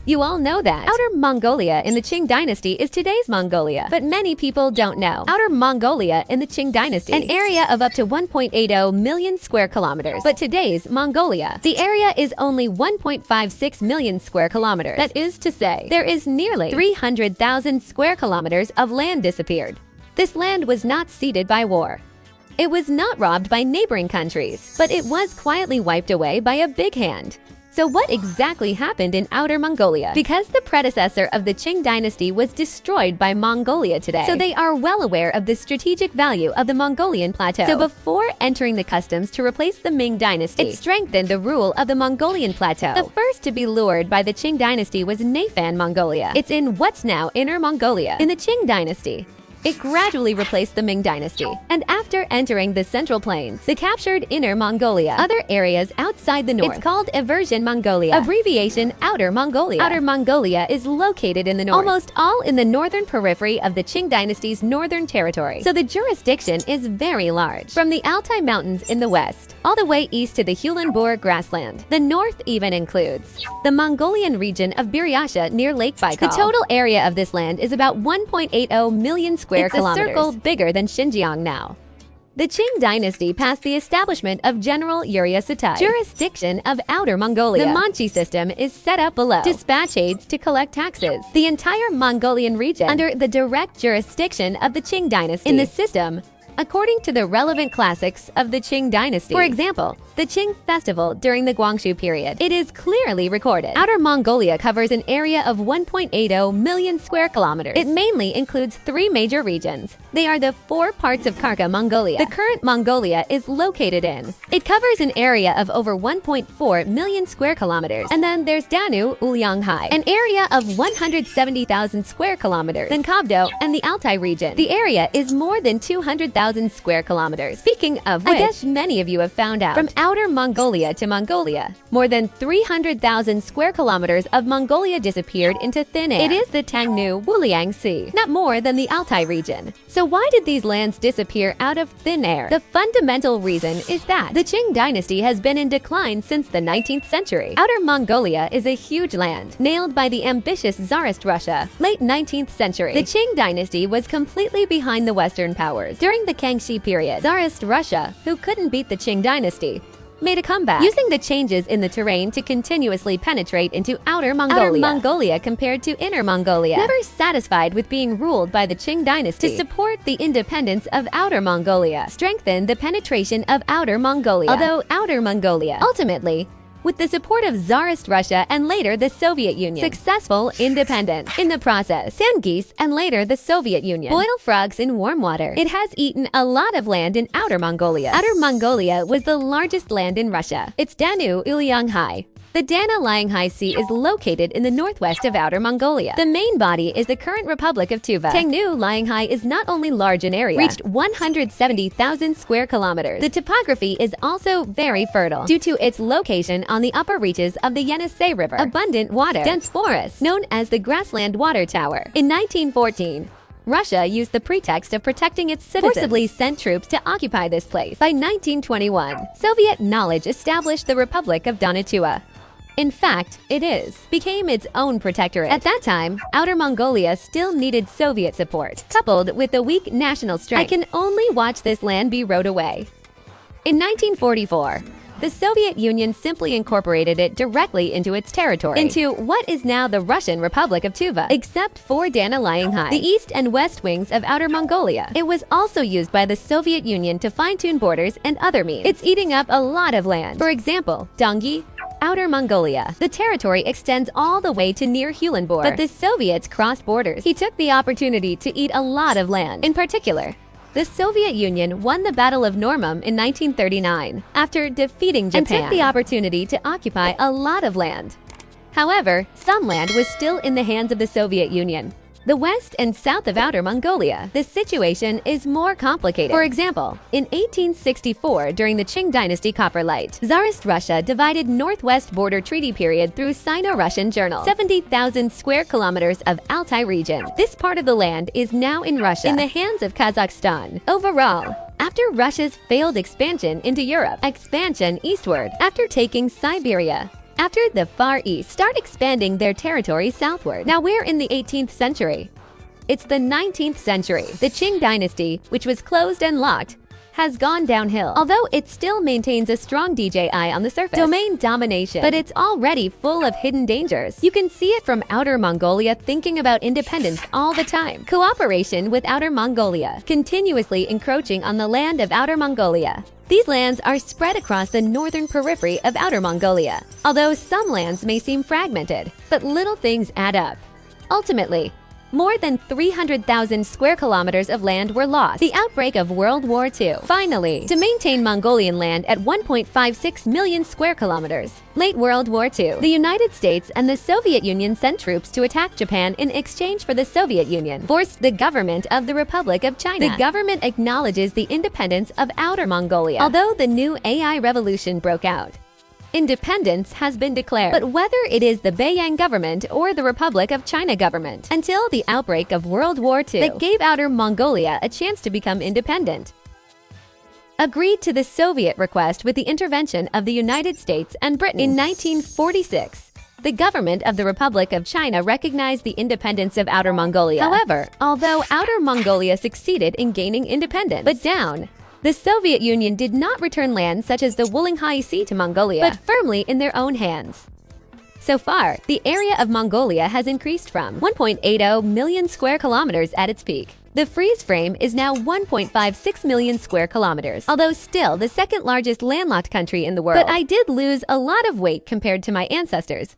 You all know that Outer Mongolia in the Qing dynasty is today's Mongolia, but many people don't know. Outer Mongolia in the Qing dynasty, an area of up to 1.80 million square kilometers, but today's Mongolia, the area is only 1.56 million square kilometers. That is to say, there is nearly 300,000 square kilometers of land disappeared. This land was not ceded by war. It was not robbed by neighboring countries, but it was quietly wiped away by a big hand. So what exactly happened in Outer Mongolia? Because the predecessor of the Qing dynasty was destroyed by Mongolia today, so they are well aware of the strategic value of the Mongolian plateau. So before entering the customs to replace the Ming dynasty, it strengthened the rule of the Mongolian plateau. The first to be lured by the Qing dynasty was Naifan Mongolia. It's in what's now Inner Mongolia. In the Qing dynasty, it gradually replaced the Ming dynasty. And after entering the Central Plains, the captured Inner Mongolia, other areas outside the north, it's called Evrasian Mongolia, abbreviation Outer Mongolia. Outer Mongolia is located in the north, almost all in the northern periphery of the Qing dynasty's northern territory. So the jurisdiction is very large. From the Altai Mountains in the west, all the way east to the Hulenbur grassland. The north even includes the Mongolian region of Buryatia near Lake Baikal. The total area of this land is about 1.80 million square kilometers. It's a circle bigger than Xinjiang now. The Qing dynasty passed the establishment of General Urya-Sutai, jurisdiction of Outer Mongolia. The Manchi system is set up below. Dispatch aids to collect taxes. The entire Mongolian region under the direct jurisdiction of the Qing dynasty. In the system, according to the relevant classics of the Qing dynasty, for example, the Qing festival during the Guangxu period, it is clearly recorded. Outer Mongolia covers an area of 1.80 million square kilometers. It mainly includes 3 major regions. They are the 4 parts of Kharka Mongolia the current Mongolia is located in. It covers an area of over 1.4 million square kilometers. And then there's Danu Ulyanghai, an area of 170,000 square kilometers. Then Khabdo and the Altai region. The area is more than 200,000 square kilometers. Speaking of which, I guess many of you have found out, from Outer Mongolia to Mongolia, more than 300,000 square kilometers of Mongolia disappeared into thin air. It is the Tangnu Wuliang Sea, not more than the Altai region. So why did these lands disappear out of thin air? The fundamental reason is that the Qing dynasty has been in decline since the 19th century. Outer Mongolia is a huge land, nailed by the ambitious Tsarist Russia. Late 19th century, the Qing dynasty was completely behind the Western powers. During the Kangxi period, Tsarist Russia, who couldn't beat the Qing dynasty, made a comeback, using the changes in the terrain to continuously penetrate into Outer Mongolia. Outer Mongolia compared to Inner Mongolia. Never satisfied with being ruled by the Qing dynasty, to support the independence of Outer Mongolia, strengthened the penetration of Outer Mongolia. Although Outer Mongolia, ultimately, with the support of Tsarist Russia and later the Soviet Union, successful independence. In the process, sand geese and later the Soviet Union boil frogs in warm water. It has eaten a lot of land in Outer Mongolia. Outer Mongolia was the largest land in Russia. It's Danu Ulyanghai. The Dana-Lianghai Sea is located in the northwest of Outer Mongolia. The main body is the current Republic of Tuva. Tangnu-Lianghai is not only large in area, reached 170,000 square kilometers. The topography is also very fertile due to its location on the upper reaches of the Yenisei River. Abundant water, dense forests, known as the Grassland Water Tower. In 1914, Russia used the pretext of protecting its citizens, forcibly sent troops to occupy this place. By 1921, Soviet knowledge established the Republic of Donatuwa. In fact, became its own protectorate. At that time, Outer Mongolia still needed Soviet support. Coupled with the weak national strength, I can only watch this land be rode away. In 1944, the Soviet Union simply incorporated it directly into its territory, into what is now the Russian Republic of Tuva, except for Dana-Lianghai, the east and west wings of Outer Mongolia. It was also used by the Soviet Union to fine-tune borders and other means. It's eating up a lot of land. For example, Dongi, Outer Mongolia. The territory extends all the way to near Hulenbur, but the Soviets crossed borders. He took the opportunity to eat a lot of land. In particular, the Soviet Union won the Battle of Normum in 1939 after defeating Japan, and took the opportunity to occupy a lot of land. However, some land was still in the hands of the Soviet Union. The west and south of Outer Mongolia, the situation is more complicated. For example, in 1864, during the Qing dynasty Copperlight, Tsarist Russia divided Northwest Border Treaty period through Sino-Russian Journal. 70,000 square kilometers of Altai region. This part of the land is now in Russia, in the hands of Kazakhstan. Overall, after Russia's failed expansion into Europe, expansion eastward, after taking Siberia, after the Far East start expanding their territory southward. Now we're in the 18th century. It's the 19th century. The Qing dynasty, which was closed and locked, has gone downhill, although it still maintains a strong DJI on the surface. Domain domination, but it's already full of hidden dangers. You can see it from Outer Mongolia thinking about independence all the time. Cooperation with Outer Mongolia, continuously encroaching on the land of Outer Mongolia. These lands are spread across the northern periphery of Outer Mongolia, although some lands may seem fragmented, but little things add up. Ultimately, more than 300,000 square kilometers of land were lost. The outbreak of World War II. Finally, to maintain Mongolian land at 1.56 million square kilometers. Late World War II. The United States and the Soviet Union sent troops to attack Japan in exchange for the Soviet Union, forced the government of the Republic of China. The government acknowledges the independence of Outer Mongolia, although the new AI revolution broke out. Independence has been declared, but whether it is the Beiyang government or the Republic of China government, until the outbreak of World War II that gave Outer Mongolia a chance to become independent, agreed to the Soviet request with the intervention of the United States and Britain. In 1946, the government of the Republic of China recognized the independence of Outer Mongolia. However, although Outer Mongolia succeeded in gaining independence, the Soviet Union did not return lands such as the Wulinghai Sea to Mongolia, but firmly in their own hands. So far, the area of Mongolia has increased from 1.80 million square kilometers at its peak. The freeze frame is now 1.56 million square kilometers, although still the second largest landlocked country in the world. But I did lose a lot of weight compared to my ancestors.